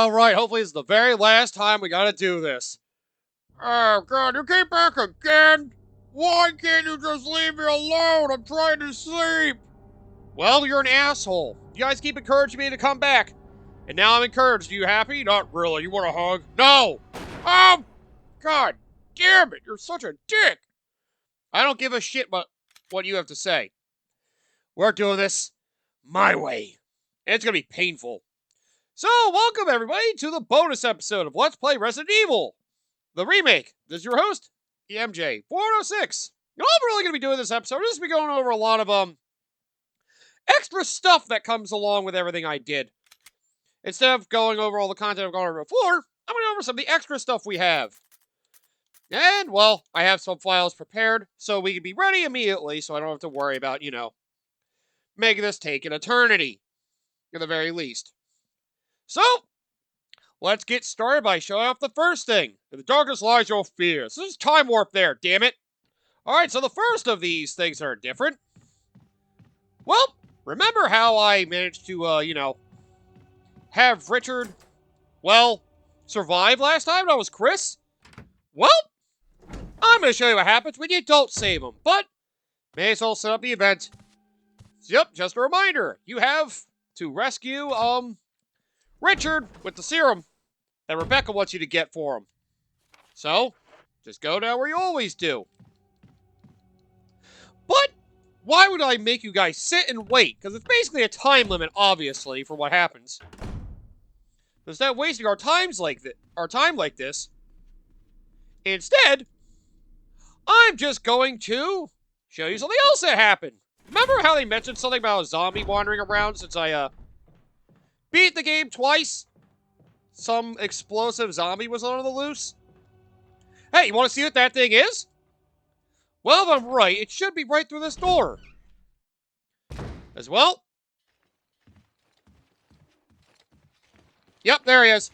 Alright, hopefully it's the very last time we gotta do this. Oh god, you came back again? Why can't you just leave me alone? I'm trying to sleep. Well, you're an asshole. You guys keep encouraging me to come back. And now I'm encouraged. Are you happy? Not really. You want a hug? No! God damn it, you're such a dick! I don't give a shit what you have to say. We're doing this my way. And it's gonna be painful. So, welcome everybody to the bonus episode of Let's Play Resident Evil, the remake. This is your host, EMJ406. And all I'm really going to be doing this episode is be going over a lot of, extra stuff that comes along with everything I did. Instead of going over all the content I've gone over before, I'm going to go over some of the extra stuff we have. And, well, I have some files prepared, so we can be ready immediately, so I don't have to worry about, making this take an eternity, at the very least. So, let's get started by showing off the first thing. In the darkness lies your fears. This is time warp there, damn it. Alright, so the first of these things that are different. Well, remember how I managed to, have Richard, survive last time? That was Chris? Well, I'm going to show you what happens when you don't save him, but may as well set up the event. Yep, just a reminder. You have to rescue, Richard with the serum that Rebecca wants you to get for him. So, just go down where you always do. But, why would I make you guys sit and wait? Because it's basically a time limit, obviously, for what happens. Instead of wasting our time like this, instead, I'm just going to show you something else that happened. Remember how they mentioned something about a zombie wandering around since I, beat the game twice? Some explosive zombie was on the loose? Hey, you want to see what that thing is? Well, if I'm right, it should be right through this door. As well. Yep, there he is.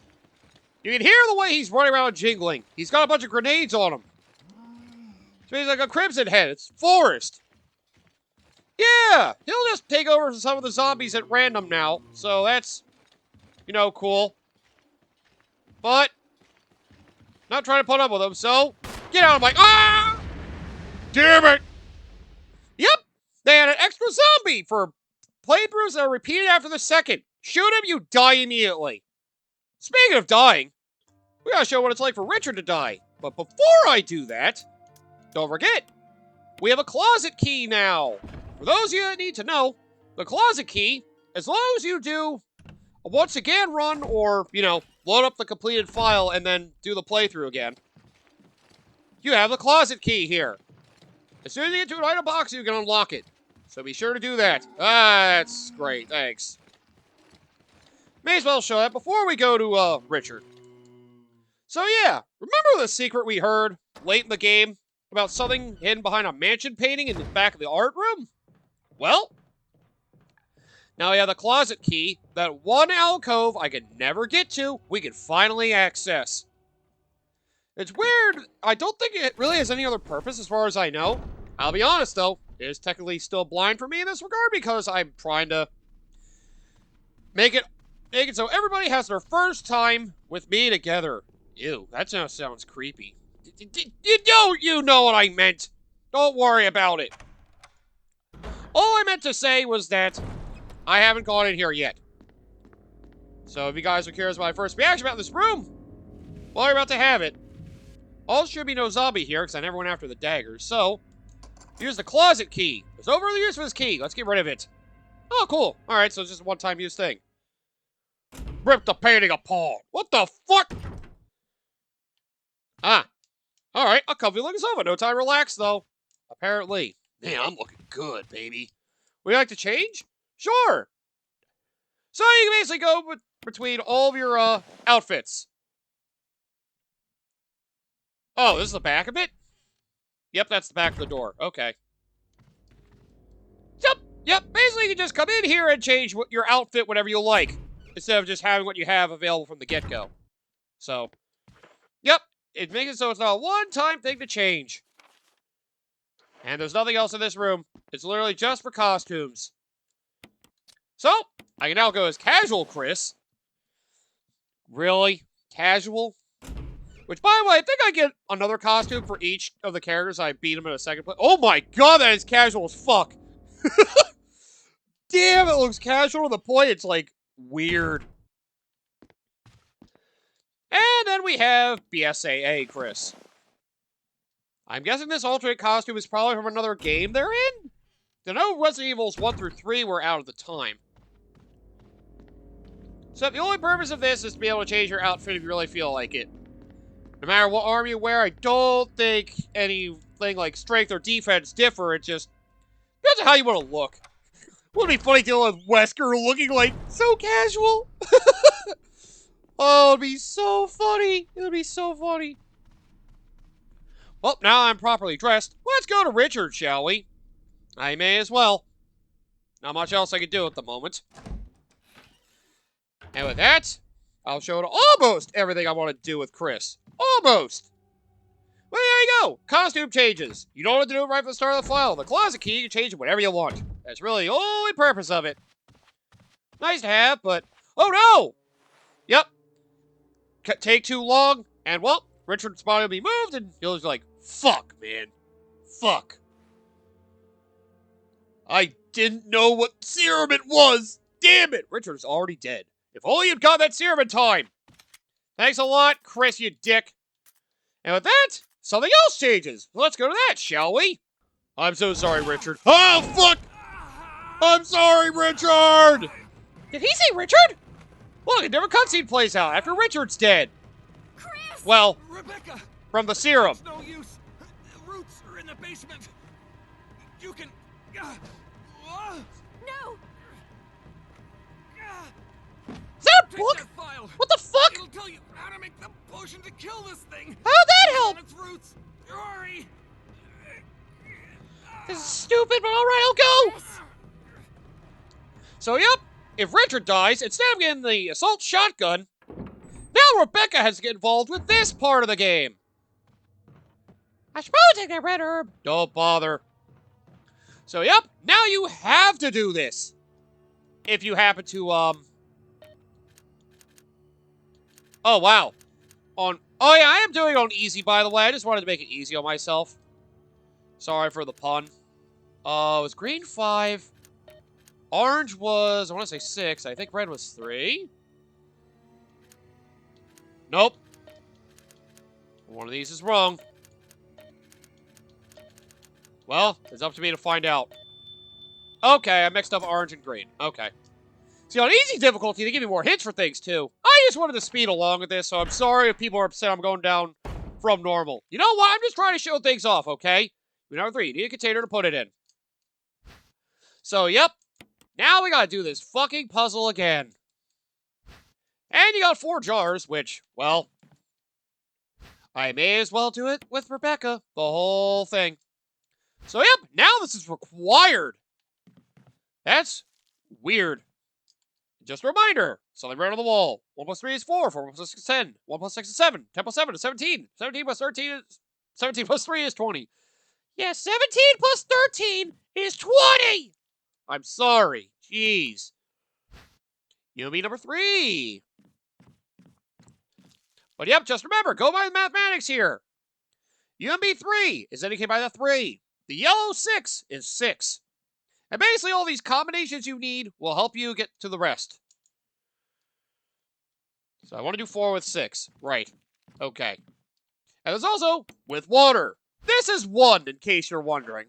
You can hear the way he's running around jingling. He's got a bunch of grenades on him. So he's like a Crimson Head. It's Forrest. Yeah, he'll just take over some of the zombies at random now. So that's, cool. But, not trying to put up with him, so, get out of my, damn it! Yep, they had an extra zombie for playthroughs that are repeated after the second. Shoot him, you die immediately. Speaking of dying, we gotta show what it's like for Richard to die. But before I do that, don't forget, we have a closet key now. For those of you that need to know, the closet key, as long as you do a once again run or, load up the completed file and then do the playthrough again, you have the closet key here. As soon as you get to an item box, you can unlock it. So be sure to do that. That's great, thanks. May as well show that before we go to, Richard. So yeah, remember the secret we heard late in the game about something hidden behind a mansion painting in the back of the art room? Well, now we have the closet key, that one alcove I could never get to, we can finally access. It's weird, I don't think it really has any other purpose as far as I know. I'll be honest though, it is technically still blind for me in this regard because I'm trying to make it so everybody has their first time with me together. Ew, that sounds creepy. You know what I meant. Don't worry about it. All I meant to say was that I haven't gone in here yet. So if you guys are curious about my first reaction about this room, well, you're about to have it. Also, should be no zombie here, because I never went after the daggers. So, here's the closet key. There's overly use for this key. Let's get rid of it. Oh, cool. Alright, so it's just a one-time use thing. Rip the painting apart. What the fuck? Alright, I'll comfy looking sofa. No time to relax, though. Apparently. Man, I'm looking good, baby. Would you like to change? Sure. So you can basically go between all of your, outfits. Oh, this is the back of it? Yep, that's the back of the door. Okay. Yep. Basically, you can just come in here and change your outfit whatever you like, instead of just having what you have available from the get-go. So, yep. It makes it so it's not a one-time thing to change. And there's nothing else in this room. It's literally just for costumes. So, I can now go as casual Chris. Really? Casual? Which, by the way, I think I get another costume for each of the characters I beat them in a second play. Oh my god, that is casual as fuck. Damn, it looks casual to the point it's, like, weird. And then we have BSAA Chris. I'm guessing this alternate costume is probably from another game they're in? I know Resident Evils 1 through 3 were out at the time. So the only purpose of this is to be able to change your outfit if you really feel like it. No matter what arm you wear, I don't think anything like strength or defense differ. It just depends on how you want to look. Wouldn't it be funny dealing with Wesker looking like so casual? Oh, it'd be so funny. It would be so funny. Well, now I'm properly dressed. Let's go to Richard, shall we? I may as well. Not much else I can do at the moment. And with that, I'll show almost everything I want to do with Chris. Almost! Well, there you go. Costume changes. You don't have to do it right from the start of the file. The closet key, you can change it whatever you want. That's really the only purpose of it. Nice to have, but... Oh, no! Yep. Take too long, and, well, Richard's body will be moved, and he'll just be like, fuck, man. Fuck. I didn't know what serum it was. Damn it. Richard's already dead. If only you'd got that serum in time. Thanks a lot, Chris, you dick. And with that, something else changes. Let's go to that, shall we? I'm so sorry, Richard. Oh, fuck! I'm sorry, Richard! Did he say Richard? Look, a different cutscene plays out after Richard's dead. Chris! Well, Rebecca! from the serum. It's no use. The roots are in the basement. You can... No! Is that a Take book? that file. What the fuck? It'll tell you how to make the potion to kill this thing. How'd that help? On its roots. Hurry! This is stupid, but alright, I'll go! So, yep, if Richard dies, instead of getting the assault shotgun, now Rebecca has to get involved with this part of the game. I should probably take that red herb. Don't bother. So, yep, now you have to do this. If you happen to, Oh, wow. Oh, yeah, I am doing it on easy, by the way. I just wanted to make it easy on myself. Sorry for the pun. It was green 5. Orange was, I want to say 6. I think red was 3. Nope. One of these is wrong. Well, it's up to me to find out. Okay, I mixed up orange and green. Okay. See, on easy difficulty, they give you more hints for things, too. I just wanted to speed along with this, so I'm sorry if people are upset I'm going down from normal. You know what? I'm just trying to show things off, okay? Number 3, you need a container to put it in. So, yep. Now we gotta do this fucking puzzle again. And you got 4 jars, which, well, I may as well do it with Rebecca. The whole thing. So, yep, now this is required. That's weird. Just a reminder, something right on the wall. 1 plus 3 is 4, 4 plus 6 is 10, 1 plus 6 is 7, 10 plus 7 is 17, 17 plus 13 is... 17 plus 3 is 20. Yeah, 17 plus 13 is 20! I'm sorry. Jeez. Yumi number 3. But yep, just remember, go by the mathematics here. UMB 3 is indicated by the 3. The yellow 6 is 6. And basically all these combinations you need will help you get to the rest. So I want to do 4 with 6. Right. Okay. And there's also with water. This is 1, in case you're wondering.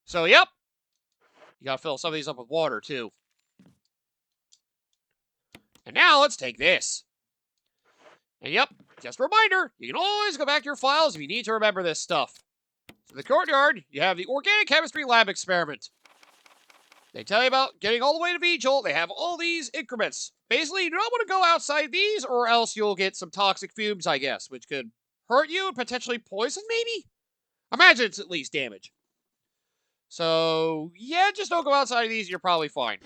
So, yep. You gotta fill some of these up with water, too. And now let's take this. And yep, just a reminder, you can always go back to your files if you need to remember this stuff. In the courtyard, you have the organic chemistry lab experiment. They tell you about getting all the way to Vigil. They have all these increments. Basically, you don't want to go outside these, or else you'll get some toxic fumes, I guess, which could hurt you and potentially poison, maybe? Imagine it's at least damage. So, yeah, just don't go outside of these, you're probably fine.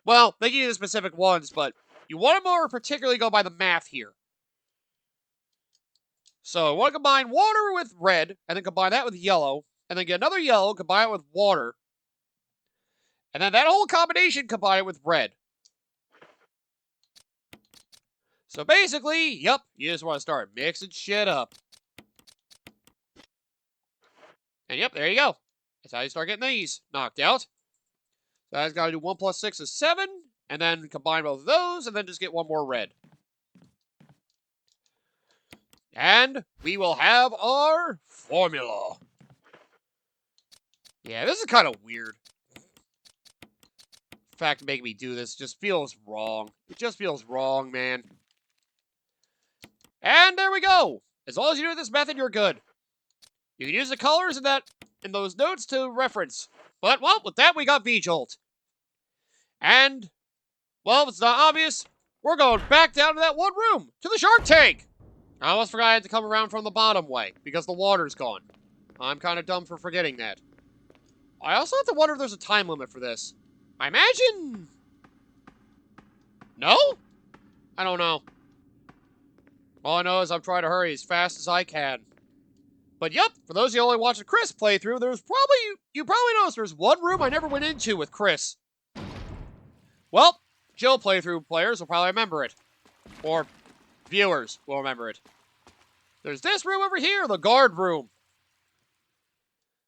Well, they give you the specific ones, but you want to more particularly go by the math here. So, I want to combine water with red, and then combine that with yellow, and then get another yellow, combine it with water, and then that whole combination combine it with red. So basically, yep, you just want to start mixing shit up. And yep, there you go. That's how you start getting these knocked out. So that's got to do 1 plus 6 is 7, and then combine both of those, and then just get one more red. And we will have our formula. Yeah, this is kind of weird. The fact of making me do this just feels wrong. It just feels wrong, man. And there we go. As long as you do this method, you're good. You can use the colors in those notes to reference. But, well, with that, we got V-Jolt. And, well, if it's not obvious, we're going back down to that one room, to the shark tank. I almost forgot I had to come around from the bottom way, because the water's gone. I'm kind of dumb for forgetting that. I also have to wonder if there's a time limit for this. I imagine... No? I don't know. All I know is I'm trying to hurry as fast as I can. But yep, for those of you only watching Chris playthrough, you probably noticed there's one room I never went into with Chris. Well, Jill playthrough players will probably remember it. Or viewers will remember it. There's this room over here, the guard room.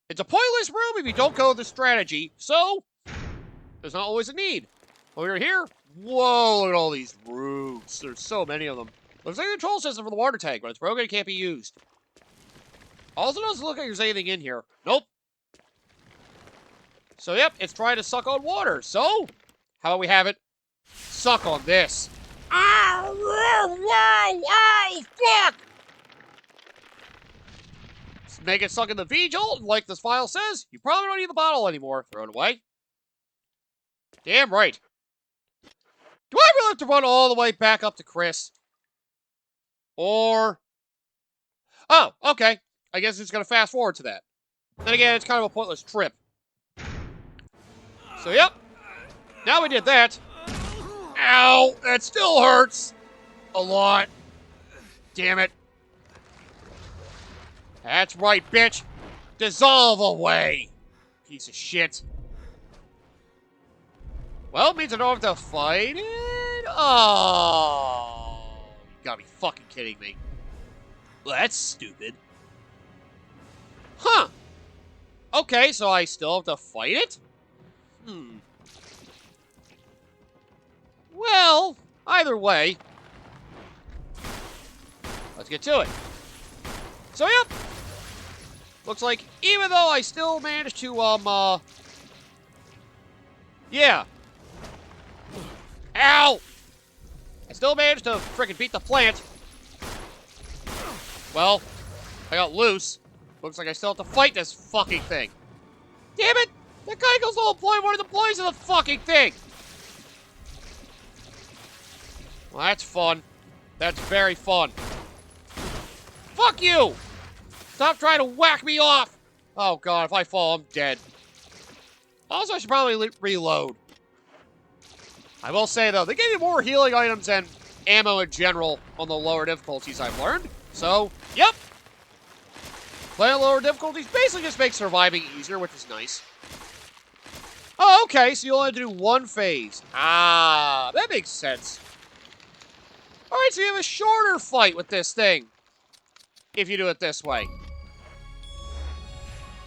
It's a pointless room if you don't go the strategy, so there's not always a need. Over here, whoa, look at all these roots. There's so many of them. Looks like a control system for the water tank, but it's broken and can't be used. Also doesn't look like there's anything in here. Nope. So, yep, it's trying to suck on water. So, how about we have it suck on this? Ow! Whoa! Oh, fuck! Let's make it suck in the V-Jolt, and like this file says, you probably don't need the bottle anymore. Throw it away. Damn right. Do I really have to run all the way back up to Chris? Or... Oh, okay. I guess it's going to fast forward to that. Then again, it's kind of a pointless trip. So, yep. Now we did that. Ow! That still hurts. A lot. Damn it. That's right, bitch. Dissolve away. Piece of shit. Well, it means I don't have to fight it? Oh. You gotta be fucking kidding me. Well, that's stupid. Huh. Okay, so I still have to fight it? Well, either way. Let's get to it. So, yep. Looks like even though I still managed to, yeah. Ow! I still managed to frickin' beat the plant. Well, I got loose. Looks like I still have to fight this fucking thing. Damn it! That guy goes the whole point. What are the points of the fucking thing? Well, that's fun. That's very fun. Fuck you! Stop trying to whack me off! Oh god, if I fall, I'm dead. Also, I should probably reload. I will say, though, they gave you more healing items and ammo in general on the lower difficulties I've learned. So, yep. Playing on lower difficulties basically just makes surviving easier, which is nice. Oh, okay, so you only have to do one phase. Ah, that makes sense. Alright, so you have a shorter fight with this thing. If you do it this way.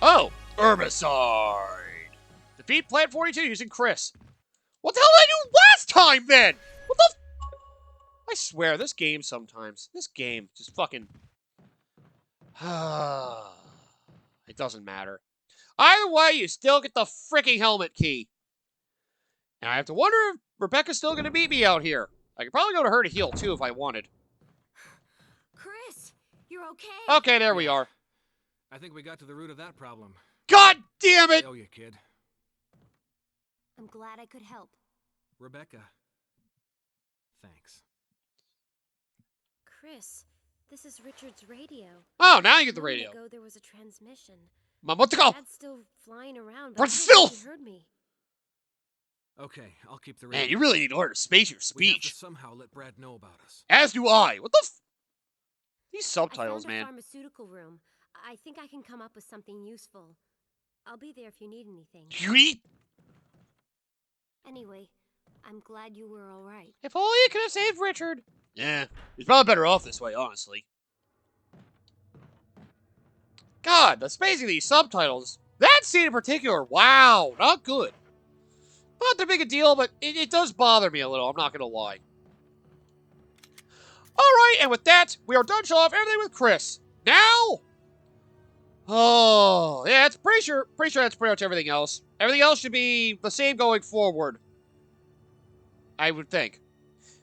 Oh, herbicide. Defeat Plant 42 using Chris. What the hell did I do last time, then? What the I swear, this game sometimes. This game just fucking... It doesn't matter. Either way, you still get the freaking helmet key. And I have to wonder if Rebecca's still going to meet me out here. I could probably go to her to heal, too, if I wanted. Chris, you're okay? Okay, there we are. I think we got to the root of that problem. God damn it! I owe you, kid. I'm glad I could help. Rebecca. Thanks. Chris, this is Richard's radio. Oh, now you get the A moment radio. ago, there was a transmission. Mom, what to go? Dad's still flying around, For but I don't think filth! he heard me. Okay, I'll keep the radio. Man, you really need to learn to space your We have to speech. somehow let Brad know about us. As do I. What the f... These I subtitles, found a man. pharmaceutical room. I think I can come up with something useful. I'll be there if you need anything. Yeet. Anyway, I'm glad you were all right. If only you could have saved Richard. Yeah, he's probably better off this way, honestly. God, the spacing of these subtitles. That scene in particular, wow, not good. Not that big a deal, but it does bother me a little, I'm not going to lie. Alright, and with that, we are done showing off everything with Chris. Now... Oh, yeah, it's pretty sure that's pretty much everything else. Everything else should be the same going forward. I would think.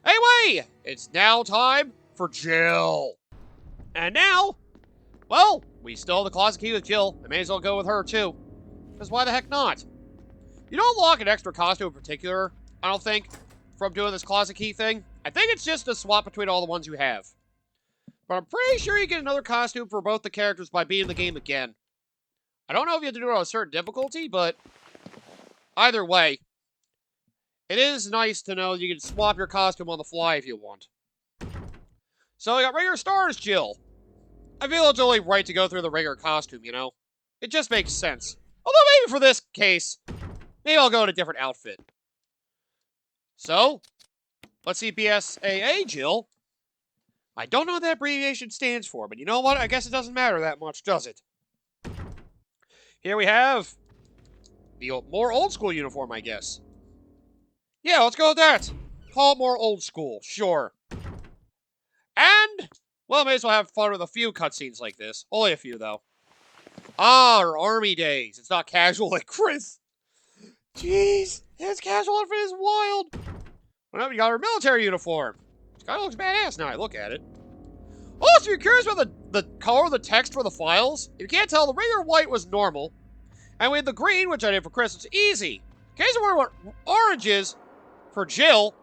Anyway, it's now time for Jill. And now, well, we still have the closet key with Jill. I may as well go with her, too. Because why the heck not? You don't unlock an extra costume in particular, I don't think, from doing this closet key thing. I think it's just a swap between all the ones you have. But I'm pretty sure you get another costume for both the characters by beating the game again. I don't know if you have to do it on a certain difficulty, but either way, it is nice to know you can swap your costume on the fly if you want. So we got regular stars, Jill. I feel it's only right to go through the regular costume, you know? It just makes sense. Although maybe for this case, maybe I'll go in a different outfit. So, let's see BSAA, Jill. I don't know what that abbreviation stands for, but you know what? I guess it doesn't matter that much, does it? Here we have the more old school uniform, I guess. Yeah, let's go with that. Call it more old school, sure. And, well, may as well have fun with a few cutscenes like this. Only a few, though. Ah, our army days. It's not casual like Chris. Jeez, his casual outfit is wild. Well, we got our military uniform. It kind of looks badass now I look at it. Oh, so you're curious about the color of the text for the files? If you can't tell, the regular white was normal. And we had the green, which I did for Chris, it's easy. In case you wonder what orange is for Jill,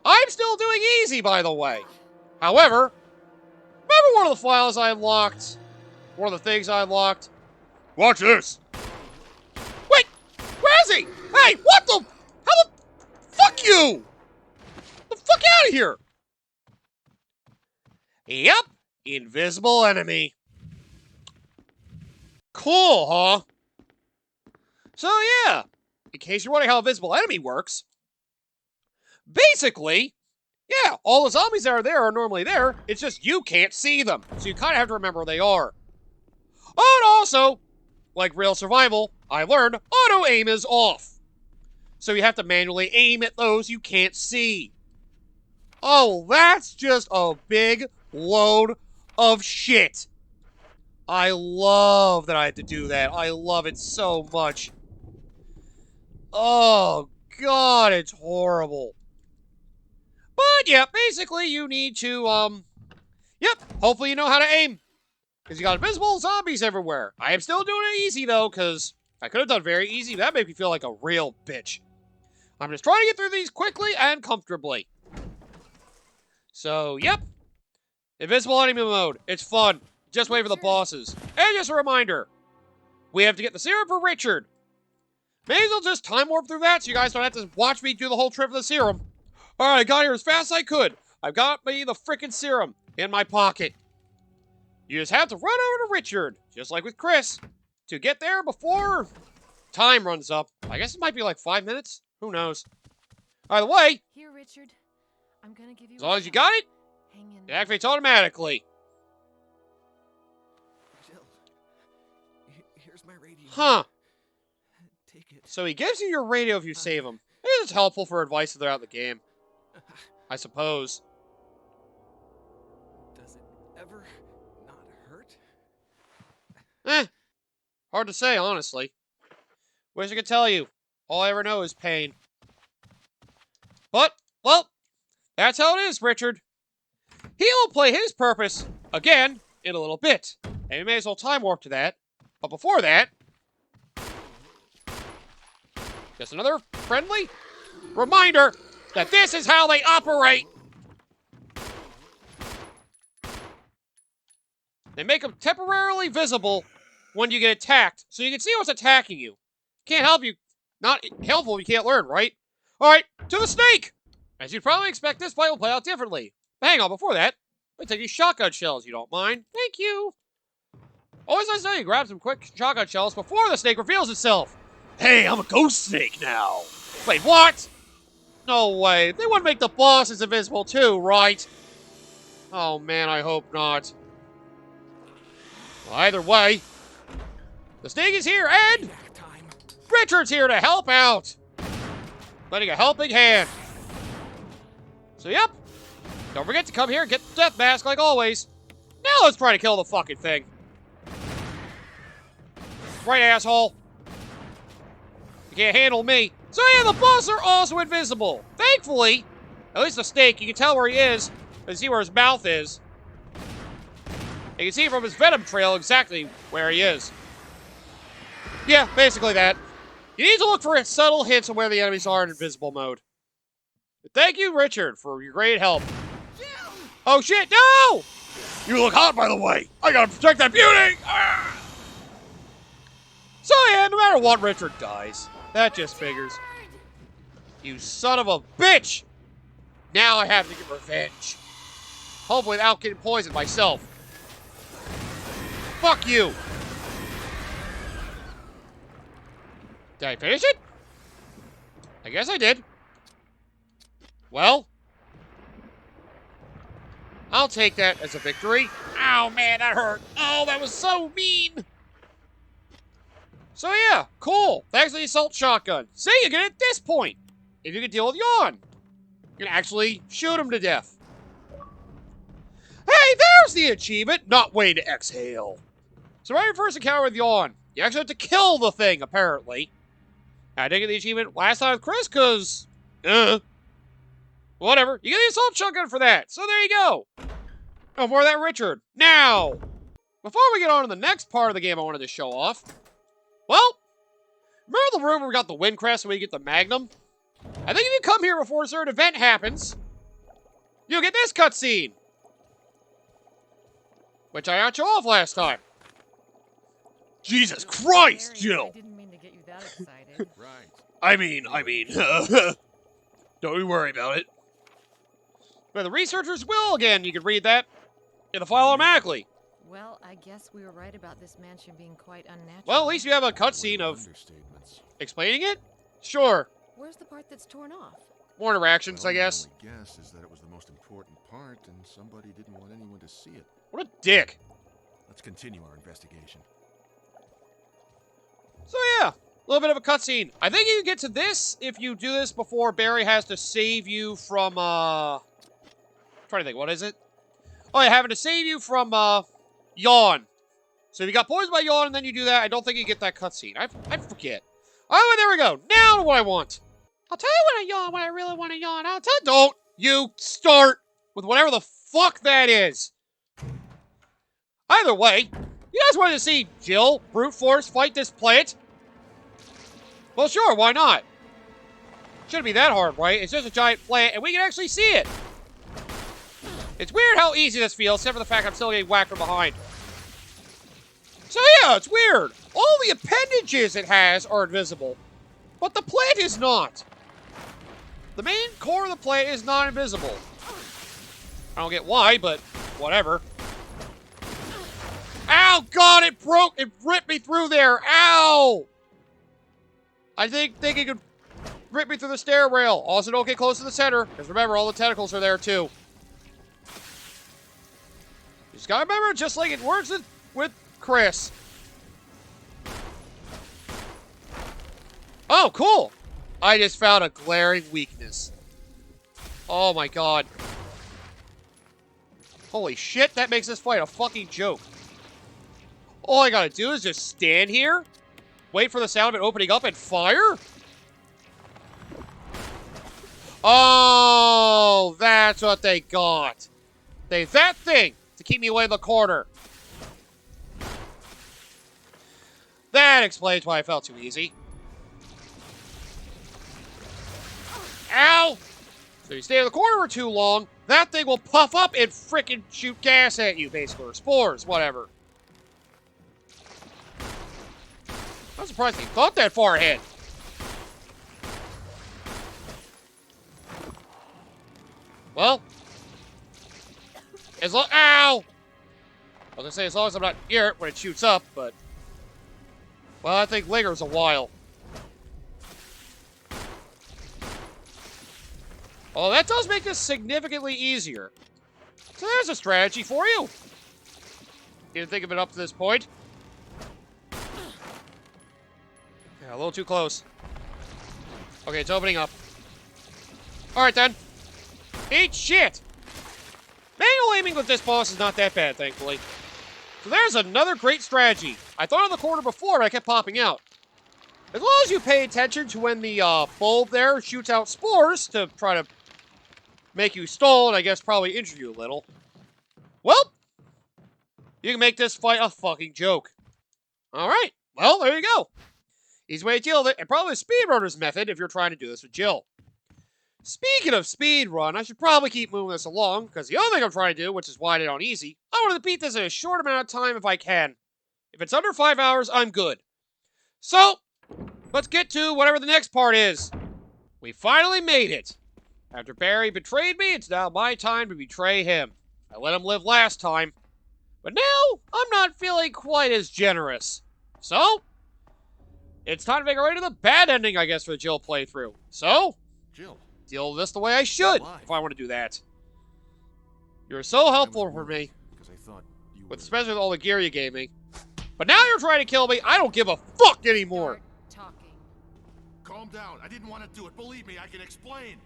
I'm still doing easy, by the way. However, remember one of the files I unlocked? One of the things I unlocked? Watch this. Wait, where is he? Hey, what the? How the? Fuck you! The fuck out of here! Yep, invisible enemy. Cool, huh? So yeah, in case you're wondering how invisible enemy works, basically, yeah, all the zombies that are there are normally there, it's just you can't see them, so you kind of have to remember where they are. Oh, and also, like real survival, I learned auto-aim is off. So you have to manually aim at those you can't see. Oh, that's just a big load of shit. I love that I had to do that. I love it so much. Oh, God, it's horrible. But, yeah, basically you need to, yep, hopefully you know how to aim. Because you got invisible zombies everywhere. I am still doing it easy, though, because I could have done very easy. That made me feel like a real bitch. I'm just trying to get through these quickly and comfortably. So, yep. Invisible enemy mode. It's fun. Just wait for the bosses. And just a reminder, we have to get the serum for Richard. Maybe they'll just time warp through that so you guys don't have to watch me do the whole trip for the serum. Alright, I got here as fast as I could. I've got me the frickin' serum in my pocket. You just have to run over to Richard, just like with Chris, to get there before time runs up. I guess it might be like 5 minutes. Who knows? By the way, here, Richard. I'm gonna give you as long as you got it, hang in it there. activates automatically. Jill, here's my radio. Huh. Take it. So he gives you your radio if you save him. Maybe it's helpful for advice throughout the game. I suppose. Does it ever not hurt? Hard to say, honestly. Wish I could tell you. All I ever know is pain. But, well, that's how it is, Richard. He will play his purpose again in a little bit. And we may as well time warp to that. But before that, just another friendly reminder that this is how they operate. They make them temporarily visible when you get attacked, so you can see what's attacking you. Can't help you. Not helpful if you can't learn, right? Alright, to the snake! As you'd probably expect, this fight will play out differently. But hang on, before that, let me take these shotgun shells, you don't mind. Thank you. Always nice to know you grab some quick shotgun shells before the snake reveals itself. Hey, I'm a ghost snake now. Wait, what? No way. They wouldn't make the bosses invisible too, right? Oh man, I hope not. Well, either way, the snake is here, and Time. Richard's here to help out. Lending a helping hand. So, yep. Don't forget to come here and get the death mask like always. Now let's try to kill the fucking thing. Right, asshole. You can't handle me. So yeah, the bosses are also invisible. Thankfully, at least the snake, you can tell where he is. You can see where his mouth is. You can see from his venom trail exactly where he is. Yeah, basically that. You need to look for subtle hints of where the enemies are in invisible mode. Thank you, Richard, for your great help. Oh shit, no! You look hot, by the way. I gotta protect that beauty! Ah! So yeah, no matter what, Richard dies. That just figures. You son of a bitch! Now I have to get revenge. Hopefully without getting poisoned myself. Fuck you! Did I finish it? I guess I did. Well, I'll take that as a victory. Ow, man, that hurt. Oh, that was so mean. So yeah, cool. Thanks to the assault shotgun. See, you get it at this point. If you can deal with Yawn, you can actually shoot him to death. Hey, there's the achievement. Not waiting to exhale. Survive your first encounter with Yawn. You actually have to kill the thing, apparently. I didn't get the achievement last time with Chris, because... whatever. You get the assault shotgun for that. So there you go. Oh, more of that Richard. Now, before we get on to the next part of the game I wanted to show off, well, remember the room where we got the wind crest and we get the magnum? I think if you come here before a certain event happens, you'll get this cutscene. Which I got you off last time. Jesus Christ, Jill! I didn't mean to get you that excited. Right. I mean, don't you worry about it. But the researchers will again. You can read that in the file automatically. Well, I guess we were right about this mansion being quite unnatural. Well, at least you have a cutscene of Understatements. explaining it. Sure, Where's the part that's torn off? more interactions, Well, I guess. My only guess is that it was the most important part, and somebody didn't want anyone to see it. What a dick. Let's continue our investigation. So yeah, a little bit of a cutscene. I think you can get to this if you do this before Barry has to save you from, I'm trying to think, what is it? Oh, yeah, having to save you from, Yawn. So if you got poisoned by Yawn and then you do that, I don't think you get that cutscene. I forget. Oh, there we go. Now to what I want. I'll tell you when I yawn, when I really want to yawn. I'll tell you. Don't you start with whatever the fuck that is. Either way, you guys wanted to see Jill brute force fight this plant? Well, sure, why not? Shouldn't be that hard, right? It's just a giant plant, and we can actually see it. It's weird how easy this feels, except for the fact I'm still getting whacked from behind. So yeah, it's weird. All the appendages it has are invisible, but the plant is not. The main core of the plant is not invisible. I don't get why, but whatever. Ow, God, it broke. It ripped me through there. Ow! I think it could rip me through the stair rail. Also, don't get close to the center, because remember, all the tentacles are there, too. You just gotta remember, just like it works with Chris. Oh, cool. I just found a glaring weakness. Oh, my God. Holy shit, that makes this fight a fucking joke. All I gotta do is just stand here, wait for the sound of it opening up, and fire? Oh, that's what they got. That thing to keep me away in the corner. That explains why I felt too easy. Ow! So you stay in the corner for too long, that thing will puff up and frickin' shoot gas at you, basically, or spores, whatever. I'm surprised they thought that far ahead. Well, as long— ow! I was gonna say, as long as I'm not near it when it shoots up, but— well, I think lingers a while. Oh, that does make this significantly easier. So there's a strategy for you. Didn't think of it up to this point. Yeah, a little too close. Okay, it's opening up. Alright then. Eat shit! Manual aiming with this boss is not that bad, thankfully. So there's another great strategy. I thought of the corner before, but I kept popping out. As long as you pay attention to when the bulb there shoots out spores to try to make you stall and I guess probably injure you a little. Well, you can make this fight a fucking joke. Alright, well, there you go. Easy way to deal with it, and probably a speedrunner's method if you're trying to do this with Jill. Speaking of speedrun, I should probably keep moving this along, because the other thing I'm trying to do, which is why I did it on easy, I want to beat this in a short amount of time if I can. If it's under 5 hours, I'm good. So, let's get to whatever the next part is. We finally made it. After Barry betrayed me, it's now my time to betray him. I let him live last time. But now, I'm not feeling quite as generous. So, it's time to make our way to the bad ending, I guess, for the Jill playthrough. So, Jill. deal with this the way I should, if I want to do that. You're so helpful for me, Because I thought you with were... especially with all the gear you gave me. But now you're trying to kill me, I don't give a fuck anymore. Start talking. Calm down. I didn't want to do it. Believe me, I can explain.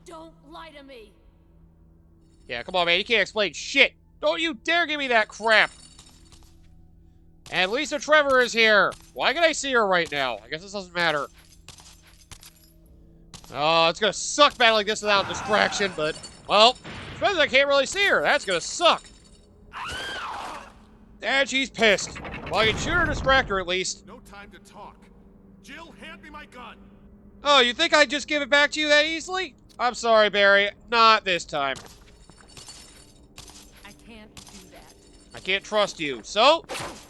Don't lie to me. Yeah, come on, man, you can't explain shit. Don't you dare give me that crap. And Lisa Trevor is here. Why can I see her right now? I guess this doesn't matter. Oh, it's gonna suck battling this without distraction, but, well, especially I can't really see her. That's gonna suck. And she's pissed. Well, I can shoot her and distract her at least. No time to talk. Jill, hand me my gun. Oh, you think I'd just give it back to you that easily? I'm sorry, Barry. Not this time. I can't do that. I can't trust you, so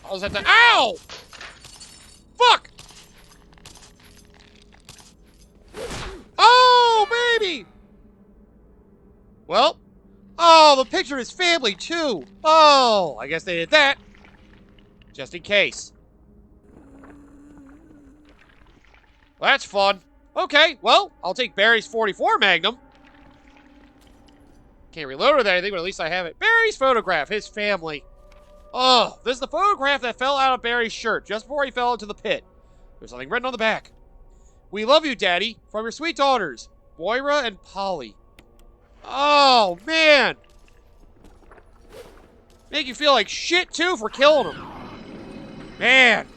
I'll just have to— Ow! Fuck! Oh, baby! Well, oh, the picture is family, too. Oh, I guess they did that. Just in case. Well, that's fun. Okay, well, I'll take Barry's 44 Magnum. Can't reload it with anything, but at least I have it. Barry's photograph, his family. Oh, this is the photograph that fell out of Barry's shirt just before he fell into the pit. There's something written on the back. We love you, Daddy, from your sweet daughters, Moira and Polly. Oh, man. Make you feel like shit, too, for killing him. Man.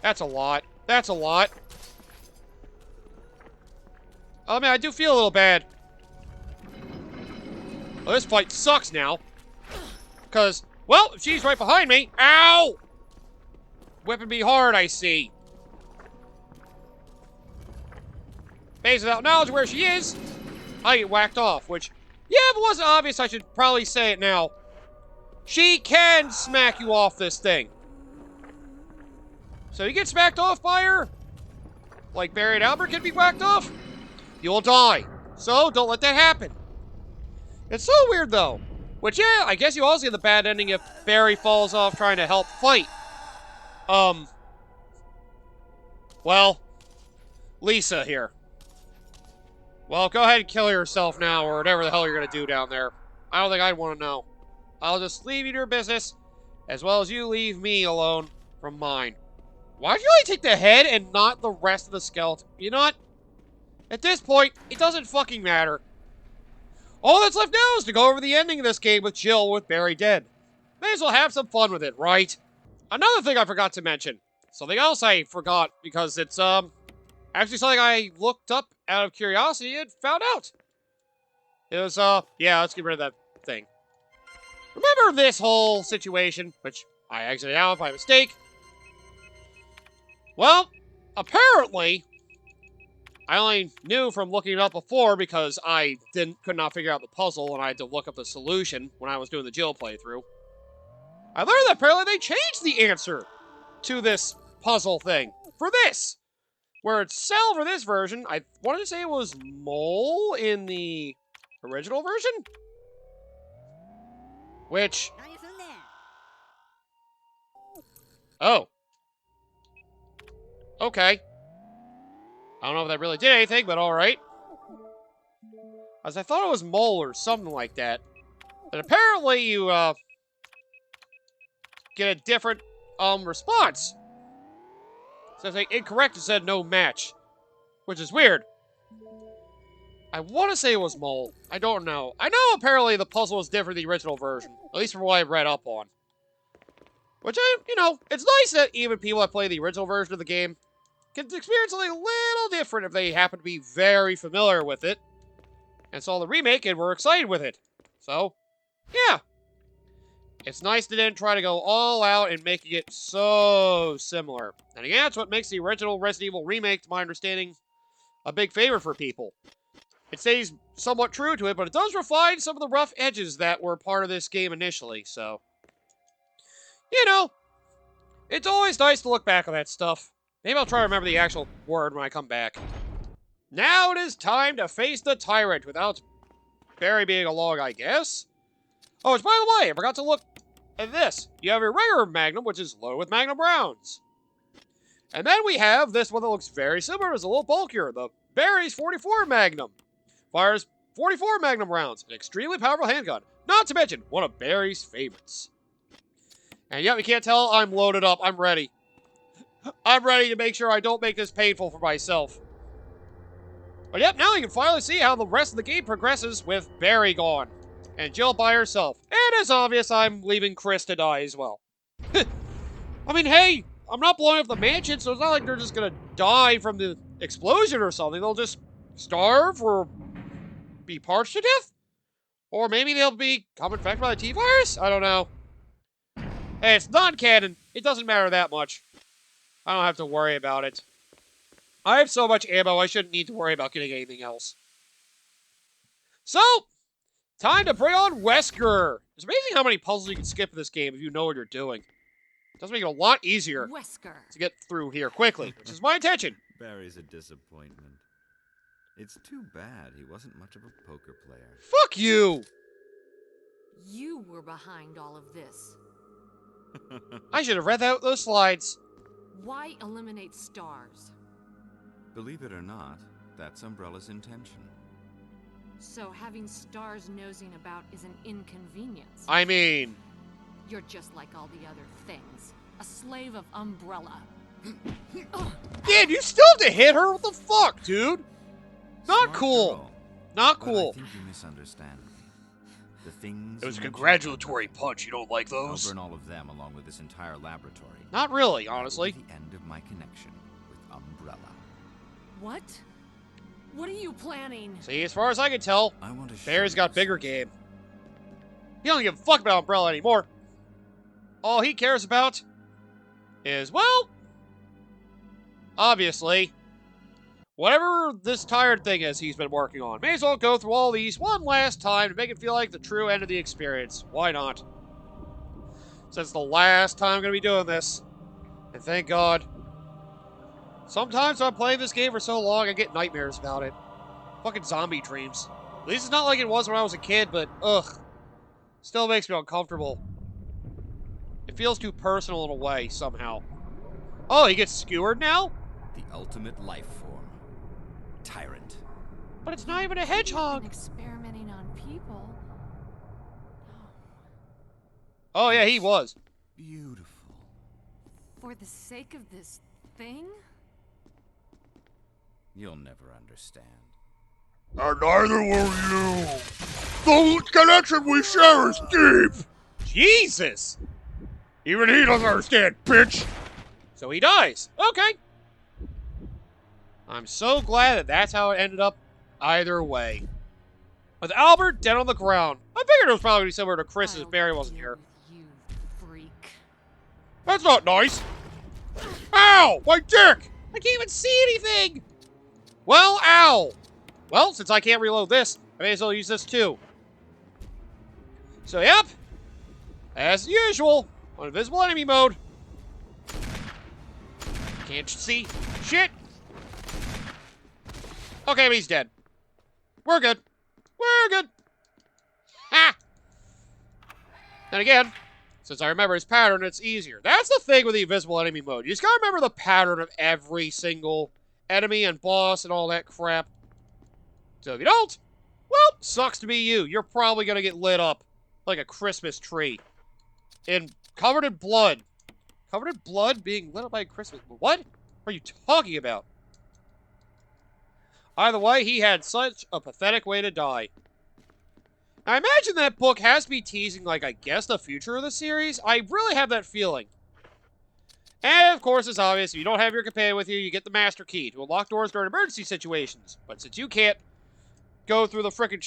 That's a lot. That's a lot. Oh, man, I do feel a little bad. Well, this fight sucks now. Because, well, if she's right behind me— Ow! Whipping me hard, I see. Based without knowledge where she is, I get whacked off, which, yeah, if it wasn't obvious, I should probably say it now. She can smack you off this thing. So you get smacked off by her, like Barry and Albert can be whacked off, you'll die. So don't let that happen. It's so weird, though. Which, yeah, I guess you also get the bad ending if Barry falls off trying to help fight. Well, Lisa here. Well, go ahead and kill yourself now, or whatever the hell you're gonna do down there. I don't think I'd want to know. I'll just leave you to your business, as well as you leave me alone from mine. Why'd you only take the head and not the rest of the skeleton? You know what? At this point, it doesn't fucking matter. All that's left now is to go over the ending of this game with Jill with Barry dead. May as well have some fun with it, right? Another thing I forgot to mention. Something else I forgot, because it's, actually something I looked up out of curiosity and found out. It was, yeah, let's get rid of that thing. Remember this whole situation, which I exited out by mistake? Well, apparently, I only knew from looking it up before because I could not figure out the puzzle and I had to look up the solution when I was doing the Jill playthrough. I learned that apparently they changed the answer to this puzzle thing for this. Where it's Cell for this version, I wanted to say it was Mole in the original version? Which... Oh. Okay. I don't know if that really did anything, but alright. As I thought it was mole or something like that. And apparently you, get a different, response. So if they incorrect, it said no match. Which is weird. I want to say it was mole. I don't know. I know apparently the puzzle is different than the original version. At least from what I've read up on. Which, it's nice that even people that play the original version of the game can experience something a little different if they happen to be very familiar with it. And saw the remake and were excited with it. So, yeah. It's nice they didn't try to go all out and making it so similar. And again, that's what makes the original Resident Evil remake, to my understanding, a big favorite for people. It stays somewhat true to it, but it does refine some of the rough edges that were part of this game initially, so... it's always nice to look back on that stuff. Maybe I'll try to remember the actual word when I come back. Now it is time to face the tyrant without Barry being along, I guess. Oh, which, by the way, I forgot to look at this. You have your regular Magnum, which is loaded with Magnum rounds. And then we have this one that looks very similar. It's a little bulkier. The Barry's 44 Magnum. Fires 44 Magnum rounds. An extremely powerful handgun. Not to mention, one of Barry's favorites. And yep, you can't tell, I'm loaded up. I'm ready. I'm ready to make sure I don't make this painful for myself. But yep, now you can finally see how the rest of the game progresses with Barry gone. And Jill by herself. And as obvious, I'm leaving Chris to die as well. I mean, hey, I'm not blowing up the mansion, so it's not like they're just gonna die from the explosion or something. They'll just starve or be parched to death? Or maybe they'll become infected by the T-virus? I don't know. Hey, it's non-canon. It doesn't matter that much. I don't have to worry about it. I have so much ammo, I shouldn't need to worry about getting anything else. So, time to bring on Wesker. It's amazing how many puzzles you can skip in this game if you know what you're doing. It does make it a lot easier Wesker. to get through here quickly, which is my intention. Barry's a disappointment. It's too bad he wasn't much of a poker player. Fuck you! You were behind all of this. I should have read out those slides. Why eliminate stars? Believe it or not, that's Umbrella's intention. So having stars nosing about is an inconvenience. I mean... You're just like all the other things. A slave of Umbrella. Dude, you still have to hit her? What the fuck, dude? Not Smart cool. girl, Not but cool. I think you misunderstand me. The things It was a you mentioned congratulatory punch. You don't like I'll those? burn all of them along with this entire laboratory. Not really, That will be honestly. the end of my connection with Umbrella. What? What are you planning? See, as far as I can tell, I want to. Barry's got bigger game. He don't give a fuck about Umbrella anymore. All he cares about is, well, obviously, whatever this tired thing is he's been working on. May as well go through all these one last time to make it feel like the true end of the experience. Why not? Since the last time I'm going to be doing this. And thank God. Sometimes when I'm playing this game for so long, I get nightmares about it. Fucking zombie dreams. At least it's not like it was when I was a kid, but ugh. Still makes me uncomfortable. It feels too personal in a way, somehow. Oh, he gets skewered now? The ultimate life form. Tyrant. But it's not even a You've hedgehog. been experimenting on people. Oh, yeah, he was. Beautiful. For the sake of this thing? You'll never understand. And neither will you. The connection we share is deep. Jesus! Even he doesn't understand, bitch. So he dies. Okay. I'm so glad that that's how it ended up either way. With Albert dead on the ground. I figured it was probably similar to Chris's if Barry wasn't here. You freak. That's not nice. Ow! My dick! I can't even see anything! Well, ow! Well, since I can't reload this, I may as well use this too. So, yep. As usual, on invisible enemy mode. Can't see shit. Okay, but he's dead. We're good. We're good. Ha! And again, since I remember his pattern, it's easier. That's the thing with the invisible enemy mode. You just gotta remember the pattern of every single enemy and boss and all that crap. So if you don't, well, sucks to be you. You're probably gonna get lit up like a Christmas tree. Covered in blood. Covered in blood being lit up by a Christmas... What are you talking about? Either way, he had such a pathetic way to die. I imagine that book has to be teasing, like, I guess, the future of the series. I really have that feeling. And, of course, it's obvious, if you don't have your companion with you, you get the master key to unlock doors during emergency situations. But since you can't go through the frickin'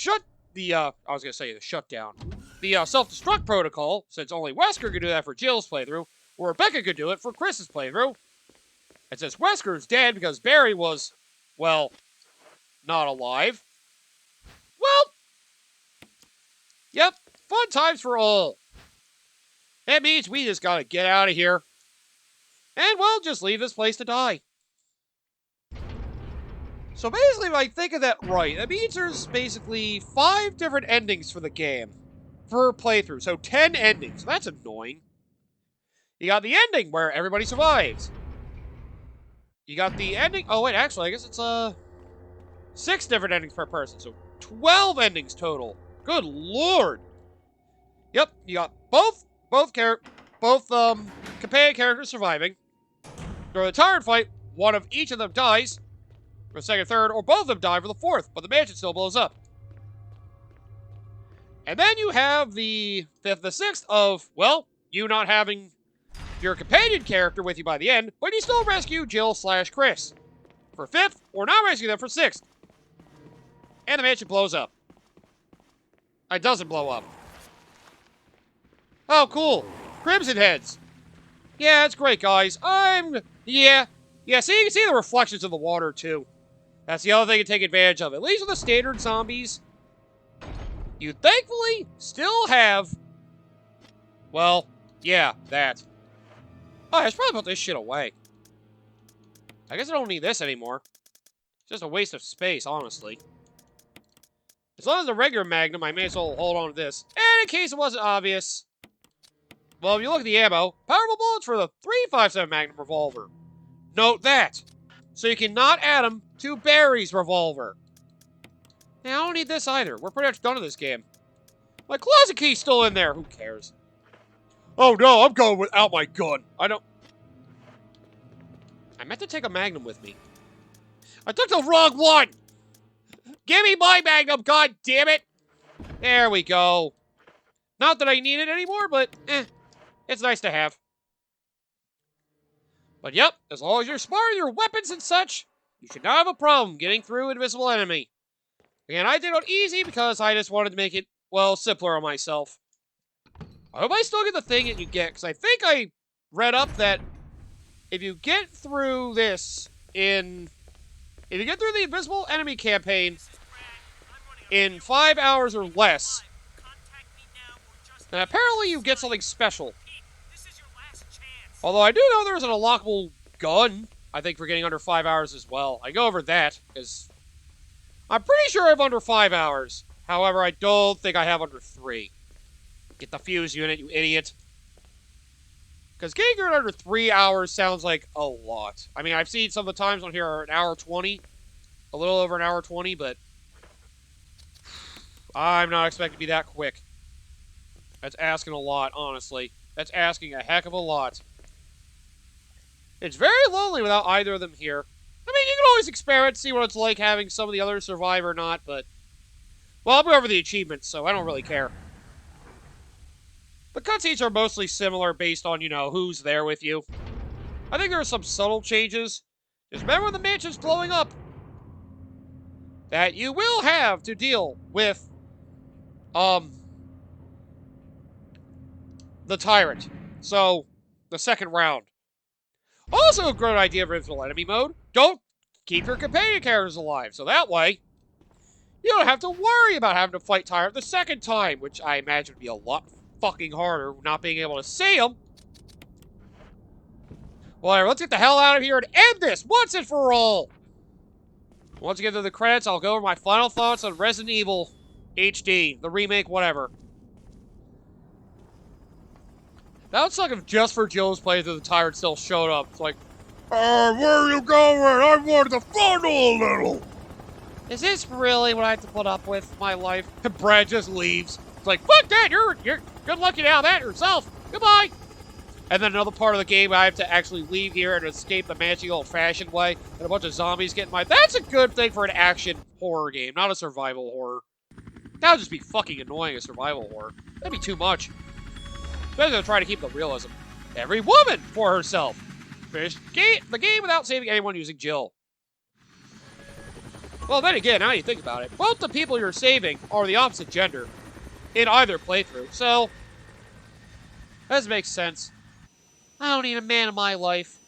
the shutdown. The self-destruct protocol, since only Wesker could do that for Jill's playthrough, or Rebecca could do it for Chris's playthrough. And since Wesker's dead because Barry was, well, not alive. Well, yep, fun times for all. That means we just gotta get out of here. And, well, just leave this place to die. So basically, if I think of that right, that means there's basically 5 different endings for the game. Per playthrough, so 10 endings. That's annoying. You got the ending where everybody survives. You got the ending... Oh, wait, actually, I guess it's, 6 different endings per person, so 12 endings total. Good lord. Yep, you got both companion characters surviving. During the tyrant fight, one of each of them dies. For the second, third, or both of them die for the fourth, but the mansion still blows up. And then you have the fifth, the sixth of, well, you not having your companion character with you by the end, but you still rescue Jill/Chris for fifth, or not rescue them for sixth. And the mansion blows up. It doesn't blow up. Oh, cool. Crimson Heads. Yeah, it's great, guys. Yeah, so you can see the reflections of the water, too. That's the other thing to take advantage of. At least with the standard zombies, you thankfully still have... Well, yeah, that. Oh, I should probably put this shit away. I guess I don't need this anymore. It's just a waste of space, honestly. As long as a regular Magnum, I may as well hold on to this. And in case it wasn't obvious... Well, if you look at the ammo, powerful bullets for the 357 Magnum revolver. Note that. So you cannot add them to Barry's revolver. Now, I don't need this either. We're pretty much done with this game. My closet key's still in there. Who cares? Oh no, I'm going without my gun. I meant to take a Magnum with me. I took the wrong one! Give me my Magnum, god damn it! There we go. Not that I need it anymore, but it's nice to have. But yep, as long as you're smart with your weapons and such, you should not have a problem getting through Invisible Enemy. Again, I did it on easy because I just wanted to make it, well, simpler on myself. I hope I still get the thing that you get, because I think I read up that if you get through this if you get through the Invisible Enemy campaign in 5 hours or less, then apparently you get something special. Although I do know there's an unlockable gun, I think, for getting under 5 hours as well. I go over that, because I'm pretty sure I have under 5 hours. However, I don't think I have under 3. Get the fuse unit, you idiot. Because getting through it under 3 hours sounds like a lot. I mean, I've seen some of the times on here are an hour 20. A little over an hour 20, but I'm not expecting to be that quick. That's asking a lot, honestly. That's asking a heck of a lot. It's very lonely without either of them here. I mean, you can always experiment, see what it's like having some of the others survive or not, but... Well, I'll go over the achievements, so I don't really care. The cutscenes are mostly similar based on, you know, who's there with you. I think there are some subtle changes. Just remember when the mansion's blowing up, that you will have to deal with, the tyrant. So, the second round. Also a great idea for Invisible Enemy mode. Don't keep your companion characters alive, so that way, you don't have to worry about having to fight Tyrant the second time, which I imagine would be a lot fucking harder, not being able to see him. Well, let's get the hell out of here and end this once and for all. Once we get to the credits, I'll go over my final thoughts on Resident Evil HD, the remake, whatever. That would suck if just for Joe's playthrough the Tyrant still showed up. It's like, where are you going? I wanted to fondle a little. Is this really what I have to put up with in my life? Brad just leaves. It's like, fuck that, you're good lucky to have that yourself. Goodbye. And then another part of the game, I have to actually leave here and escape the matching old-fashioned way, and a bunch of zombies get in my... That's a good thing for an action horror game, not a survival horror. That would just be fucking annoying, a survival horror. That'd be too much. They're gonna try to keep the realism. Every woman for herself. Finish the game without saving anyone using Jill. Well, then again, now you think about it, both the people you're saving are the opposite gender in either playthrough, so that doesn't make sense. I don't need a man in my life.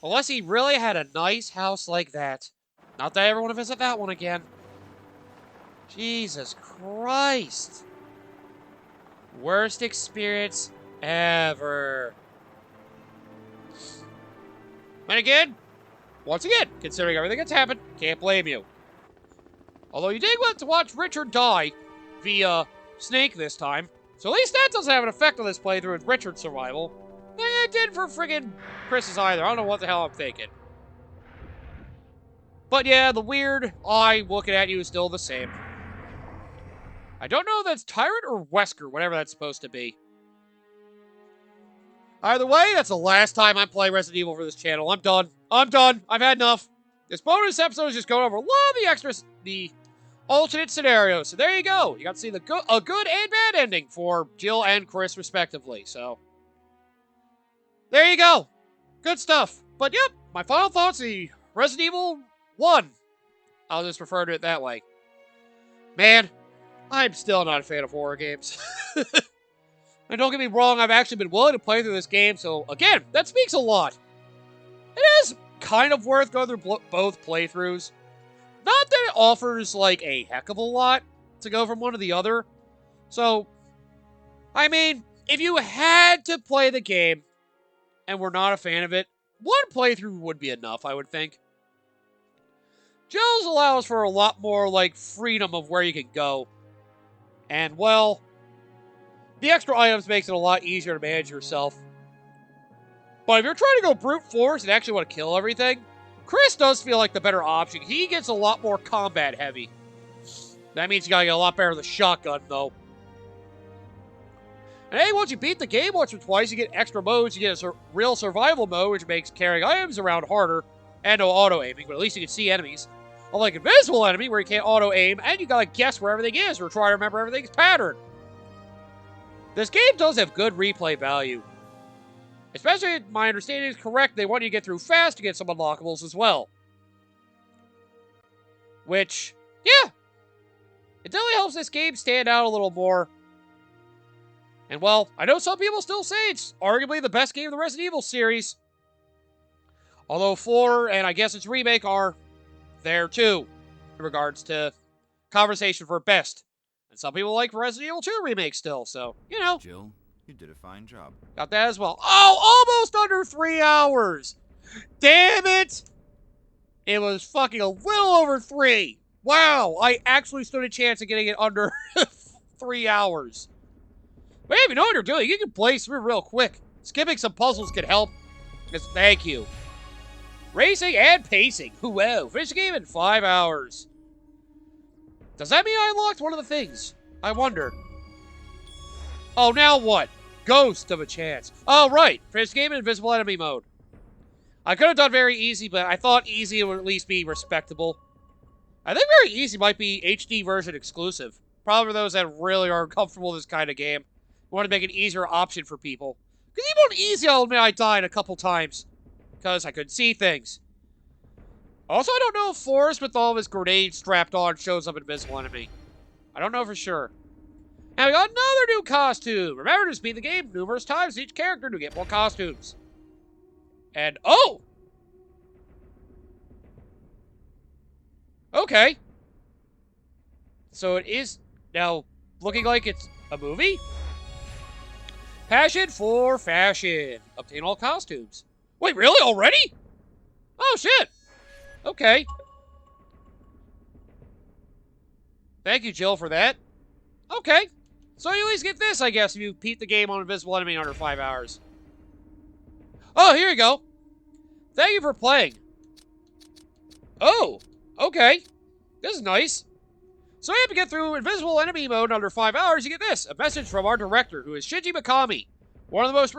Unless he really had a nice house like that. Not that I ever want to visit that one again. Jesus Christ. Worst experience ever. And again, once again, considering everything that's happened, can't blame you. Although you did want to watch Richard die via Snake this time, so at least that doesn't have an effect on this playthrough with Richard's survival. It did for friggin' Chris's either. I don't know what the hell I'm thinking. But yeah, the weird eye looking at you is still the same. I don't know if that's Tyrant or Wesker, whatever that's supposed to be. Either way, that's the last time I'm playing Resident Evil for this channel. I'm done. I'm done. I've had enough. This bonus episode is just going over a lot of the extras, the alternate scenarios. So there you go. You got to see a good and bad ending for Jill and Chris, respectively. So there you go. Good stuff. But yep, my final thoughts, the Resident Evil 1. I'll just refer to it that way. Man, I'm still not a fan of horror games. And don't get me wrong, I've actually been willing to play through this game, so again, that speaks a lot. It is kind of worth going through both playthroughs. Not that it offers, like, a heck of a lot to go from one to the other. So, I mean, if you had to play the game and were not a fan of it, one playthrough would be enough, I would think. Jill's allows for a lot more, like, freedom of where you can go. And, well, the extra items makes it a lot easier to manage yourself. But if you're trying to go brute force and actually want to kill everything, Chris does feel like the better option. He gets a lot more combat heavy. That means you gotta get a lot better with the shotgun, though. And hey, once you beat the game once or twice, you get extra modes. You get a real survival mode, which makes carrying items around harder, and no auto-aiming, but at least you can see enemies. Unlike Invisible Enemy, where you can't auto-aim, and you gotta guess where everything is, or try to remember everything's pattern. This game does have good replay value. Especially if my understanding is correct, they want you to get through fast to get some unlockables as well. Which, yeah, it definitely helps this game stand out a little more. And well, I know some people still say it's arguably the best game of the Resident Evil series. Although 4 and I guess its remake are there too, in regards to conversation for best. And some people like Resident Evil 2 remake still, so, you know. Jill, you did a fine job. Got that as well. Oh, almost under 3 hours! Damn it! It was fucking a little over 3. Wow, I actually stood a chance of getting it under 3 hours. But if you know what you're doing, you can blaze through real quick. Skipping some puzzles can help. Yes, thank you. Racing and pacing. Whoa, finish the game in 5 hours. Does that mean I unlocked one of the things? I wonder. Oh, now what? Ghost of a chance. Oh, right. Finish the game in Invisible Enemy mode. I could have done very easy, but I thought easy would at least be respectable. I think very easy might be HD version exclusive. Probably for those that really are comfortable with this kind of game. We want to make an easier option for people. Because even on easy, I'll admit I died a couple times. Because I couldn't see things. Also, I don't know if Forrest with all of his grenades strapped on shows up in Invisible Enemy. I don't know for sure. And we got another new costume. Remember to speed the game numerous times each character to get more costumes. And, oh! Okay. So it is now looking like it's a movie? Passion for fashion. Obtain all costumes. Wait, really? Already? Oh, shit. Okay. Thank you, Jill, for that. Okay. So you at least get this, I guess, if you beat the game on Invisible Enemy in under 5 hours. Oh, here you go. Thank you for playing. Oh, okay. This is nice. So you have to get through invisible enemy mode in under 5 hours. You get this, a message from our director, who is Shinji Mikami, one of the most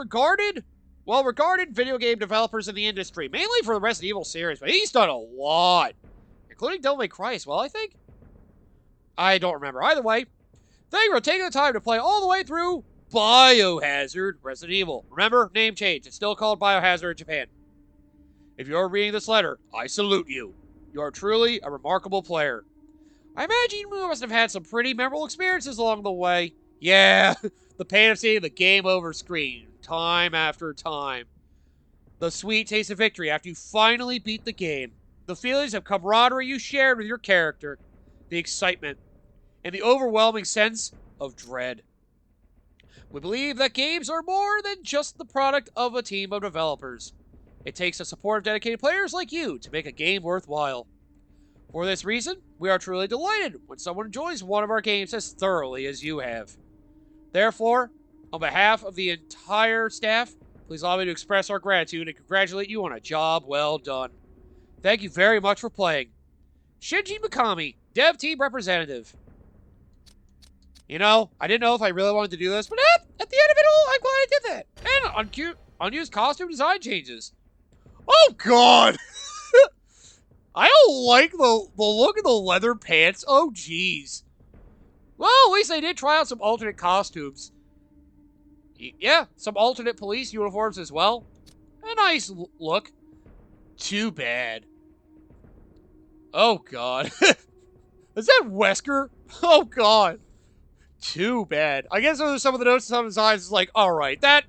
well-regarded video game developers in the industry, mainly for the Resident Evil series, but he's done a lot, including Devil May Cry as well, I think? I don't remember. Either way, thank you for taking the time to play all the way through Biohazard Resident Evil. Remember, name change. It's still called Biohazard in Japan. If you're reading this letter, I salute you. You are truly a remarkable player. I imagine you must have had some pretty memorable experiences along the way. Yeah, the pain of seeing the game over screen, time after time. The sweet taste of victory after you finally beat the game. The feelings of camaraderie you shared with your character. The excitement. And the overwhelming sense of dread. We believe that games are more than just the product of a team of developers. It takes the support of dedicated players like you to make a game worthwhile. For this reason, we are truly delighted when someone enjoys one of our games as thoroughly as you have. Therefore, on behalf of the entire staff, please allow me to express our gratitude and congratulate you on a job well done. Thank you very much for playing. Shinji Mikami, Dev Team Representative. You know, I didn't know if I really wanted to do this, but at the end of it all, I'm glad I did that. And unused costume design changes. Oh, God! I don't like the look of the leather pants. Oh, jeez. Well, at least they did try out some alternate costumes. Yeah, some alternate police uniforms as well. A nice look. Too bad. Oh, God. Is that Wesker? Oh, God. Too bad. I guess those are some of the notes on the designs. It's like, alright, that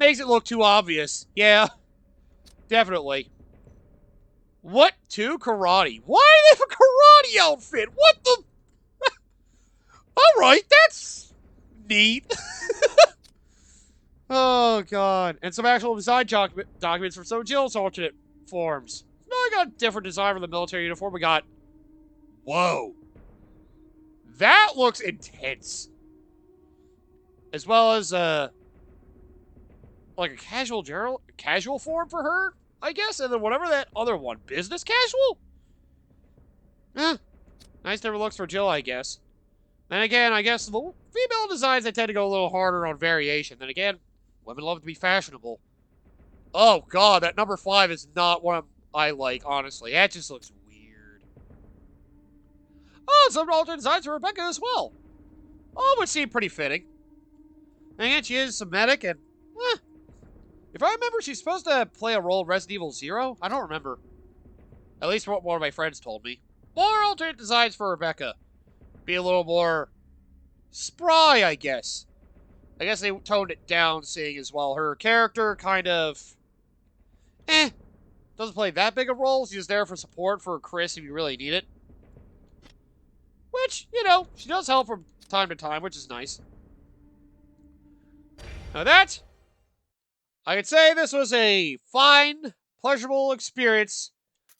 makes it look too obvious. Yeah, definitely. What? Two karate? Why do they have a karate outfit? What the? Alright, that's neat. Oh, God. And some actual design documents for some of Jill's alternate forms. No, I got a different design for the military uniform. We got... Whoa. That looks intense. As well as, like a casual form for her, I guess. And then whatever that other one, business casual? Nice never looks for Jill, I guess. Then again, I guess the female designs, they tend to go a little harder on variation. Then again, women love to be fashionable. Oh, God, that number 5 is not one I like, honestly. That just looks weird. Oh, some alternate designs for Rebecca as well. Oh, would seem pretty fitting. And again, she is Semitic, and if I remember, she's supposed to play a role in Resident Evil 0. I don't remember. At least what one of my friends told me. More alternate designs for Rebecca. Be a little more spry, I guess. I guess they toned it down, seeing as well her character kind of... doesn't play that big a role. She's there for support for Chris if you really need it. Which, you know, she does help from time to time, which is nice. Now that, I could say this was a fine, pleasurable experience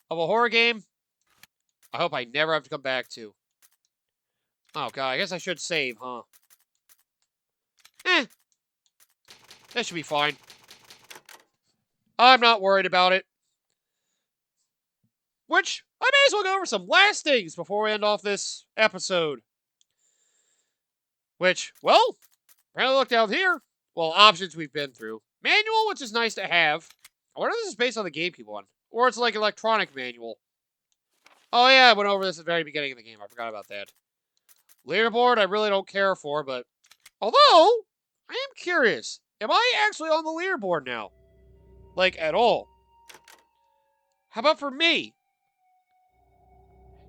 of a horror game I hope I never have to come back to. Oh, God, I guess I should save, huh? That should be fine. I'm not worried about it. Which, I may as well go over some last things before we end off this episode. Which, well, apparently look down here. Well, options we've been through. Manual, which is nice to have. I wonder if this is based on the GameCube one. Or it's like electronic manual. Oh yeah, I went over this at the very beginning of the game. I forgot about that. Leaderboard, I really don't care for, but... Although, I am curious. Am I actually on the leaderboard now? Like, at all? How about for me?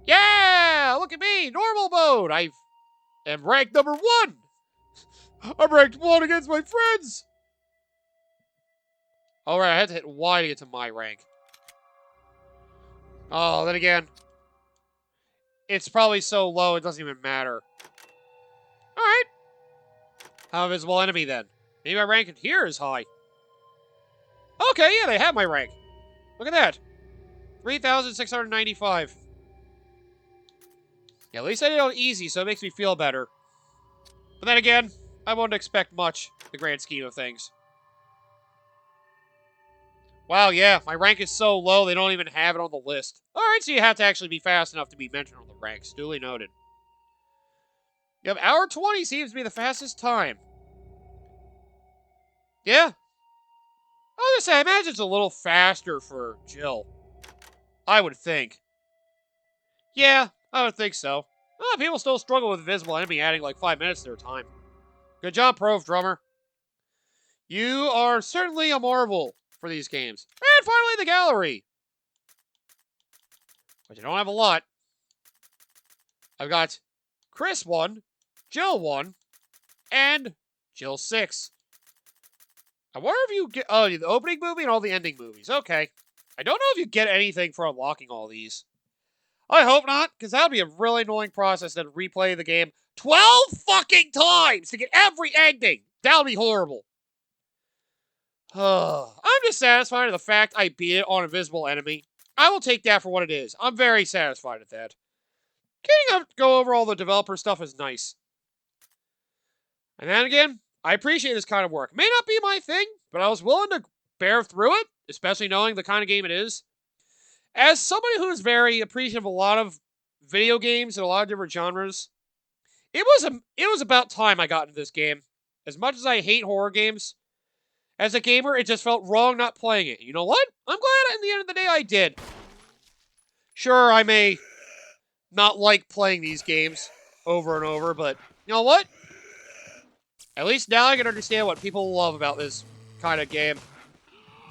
Yeah! Look at me! Normal mode! I am ranked number 1! I'm ranked 1 against my friends! Alright, I had to hit Y to get to my rank. Oh, then again, it's probably so low it doesn't even matter. Alright. How invisible enemy then? Maybe my rank in here is high. Okay, yeah, they have my rank. Look at that. 3,695. Yeah, at least I did it on easy, so it makes me feel better. But then again, I wouldn't expect much, in the grand scheme of things. Wow, yeah, my rank is so low, they don't even have it on the list. Alright, so you have to actually be fast enough to be mentioned on the ranks. Duly noted. Yep, hour 20 seems to be the fastest time. Yeah. I was gonna say, I imagine it's a little faster for Jill. I would think. Yeah, I would think so. People still struggle with Invisible Enemy adding like 5 minutes to their time. Good job, Prove Drummer. You are certainly a marvel for these games. And finally, the gallery. But you don't have a lot. I've got Chris 1, Jill 1, and Jill 6. I wonder if you get... Oh, the opening movie and all the ending movies. Okay. I don't know if you get anything for unlocking all these. I hope not, because that would be a really annoying process to replay the game 12 fucking times to get every ending. That would be horrible. I'm just satisfied with the fact I beat it on Invisible Enemy. I will take that for what it is. I'm very satisfied with that. Getting to go over all the developer stuff is nice. And then again, I appreciate this kind of work. May not be my thing, but I was willing to bear through it, especially knowing the kind of game it is. As somebody who is very appreciative of a lot of video games and a lot of different genres, it was about time I got into this game. As much as I hate horror games, as a gamer, it just felt wrong not playing it. You know what? I'm glad at the end of the day I did. Sure, I may not like playing these games over and over, but you know what? At least now I can understand what people love about this kind of game.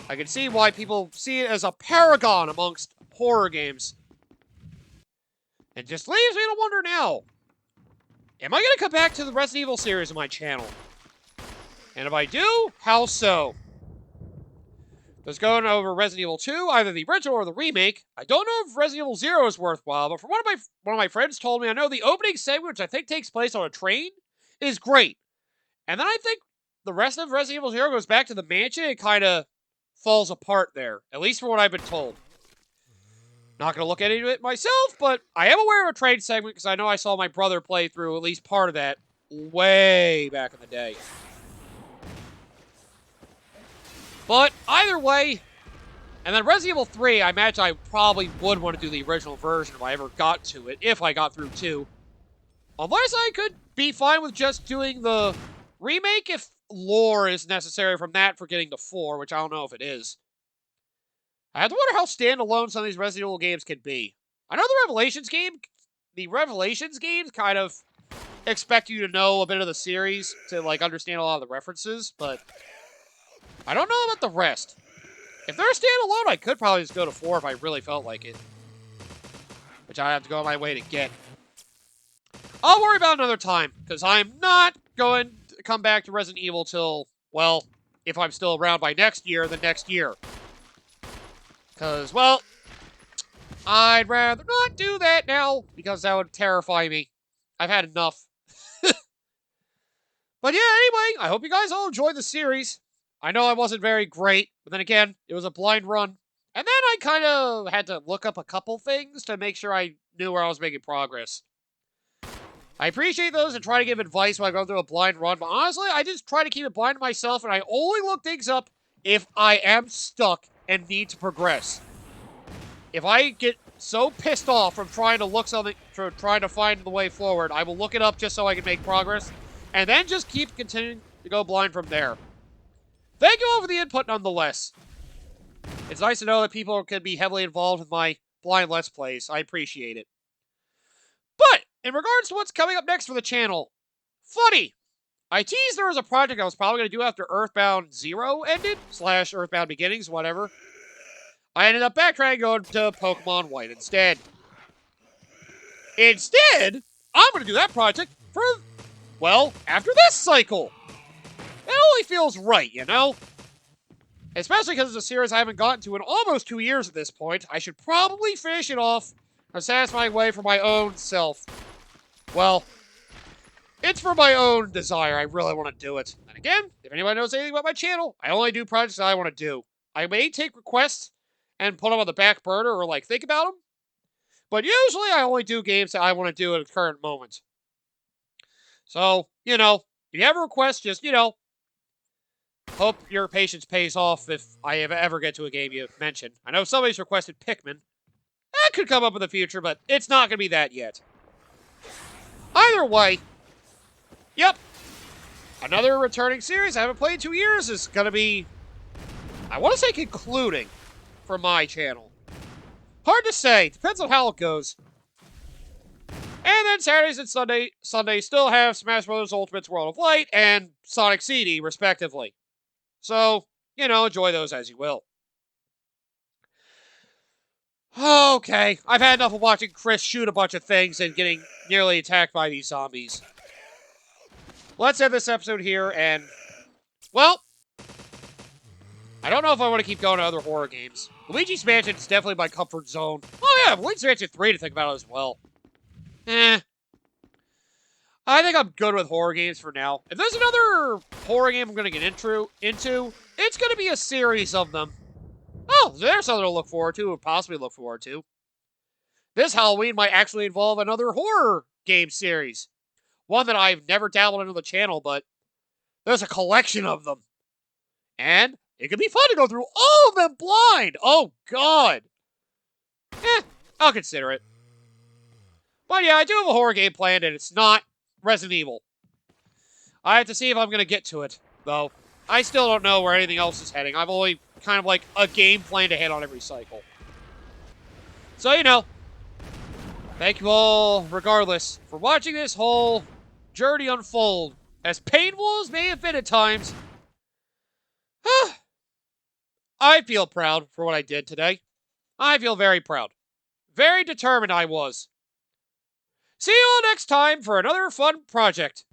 I can see why people see it as a paragon amongst horror games. It just leaves me to wonder now, am I going to come back to the Resident Evil series on my channel? And if I do, how so? Let's go over Resident Evil 2, either the original or the remake. I don't know if Resident Evil 0 is worthwhile, but from one of my friends told me, I know the opening segment, which I think takes place on a train, is great. And then I think the rest of Resident Evil 0 goes back to the mansion and kind of falls apart there, at least from what I've been told. Not going to look into it myself, but I am aware of a train segment because I know I saw my brother play through at least part of that way back in the day. But either way, and then Resident Evil 3, I imagine I probably would want to do the original version if I ever got to it, if I got through 2. Unless I could be fine with just doing the remake if lore is necessary from that for getting to 4, which I don't know if it is. I have to wonder how standalone some of these Resident Evil games can be. I know the Revelations games kind of expect you to know a bit of the series to like understand a lot of the references, but I don't know about the rest. If they're standalone, I could probably just go to 4 if I really felt like it. Which I have to go on my way to get. I'll worry about another time, because I'm not going to come back to Resident Evil till, well, if I'm still around by next year, then next year. Because, well, I'd rather not do that now, because that would terrify me. I've had enough. But yeah, anyway, I hope you guys all enjoyed the series. I know I wasn't very great, but then again, it was a blind run. And then I kind of had to look up a couple things to make sure I knew where I was making progress. I appreciate those and try to give advice when I go through a blind run, but honestly, I just try to keep it blind to myself, and I only look things up if I am stuck and need to progress. If I get so pissed off from trying to look something, from trying to find the way forward, I will look it up just so I can make progress, and then just keep continuing to go blind from there. Thank you all for the input nonetheless. It's nice to know that people can be heavily involved with my blind Let's Plays. I appreciate it. But, in regards to what's coming up next for the channel, funny! I teased there was a project I was probably going to do after Earthbound 0 ended, / Earthbound Beginnings, whatever. I ended up backtracking going to Pokemon White instead. Instead, I'm going to do that project for, well, after this cycle. It only feels right, you know? Especially because it's a series I haven't gotten to in almost 2 years at this point. I should probably finish it off in a satisfying way for my own self. Well, it's for my own desire. I really want to do it. And again, if anyone knows anything about my channel, I only do projects that I want to do. I may take requests and put them on the back burner or, like, think about them. But usually I only do games that I want to do at the current moment. So, you know, if you have a request, just, you know, hope your patience pays off if I ever get to a game you mentioned. I know somebody's requested Pikmin. That could come up in the future, but it's not going to be that yet. Either way, yep. Another returning series I haven't played in 2 years is going to be, I want to say, concluding for my channel. Hard to say. Depends on how it goes. And then Saturdays and Sundays still have Smash Bros. Ultimate's World of Light and Sonic CD, respectively. So, enjoy those as you will. Okay, I've had enough of watching Chris shoot a bunch of things and getting nearly attacked by these zombies. Let's end this episode here, and, well, I don't know if I want to keep going to other horror games. Luigi's Mansion is definitely my comfort zone. Oh yeah, Luigi's Mansion 3 to think about it as well. I think I'm good with horror games for now. If there's another horror game I'm going to get into, it's going to be a series of them. Oh, there's something to look forward to, or possibly look forward to. This Halloween might actually involve another horror game series. One that I've never dabbled into the channel, but there's a collection of them. And it could be fun to go through all of them blind. Oh, God. I'll consider it. But yeah, I do have a horror game planned, and it's not Resident Evil. I have to see if I'm going to get to it, though. I still don't know where anything else is heading. I've only kind of like a game plan to hit on every cycle. So, thank you all, regardless, for watching this whole journey unfold. As painful as may have been at times, I feel proud for what I did today. I feel very proud. Very determined I was. See you all next time for another fun project.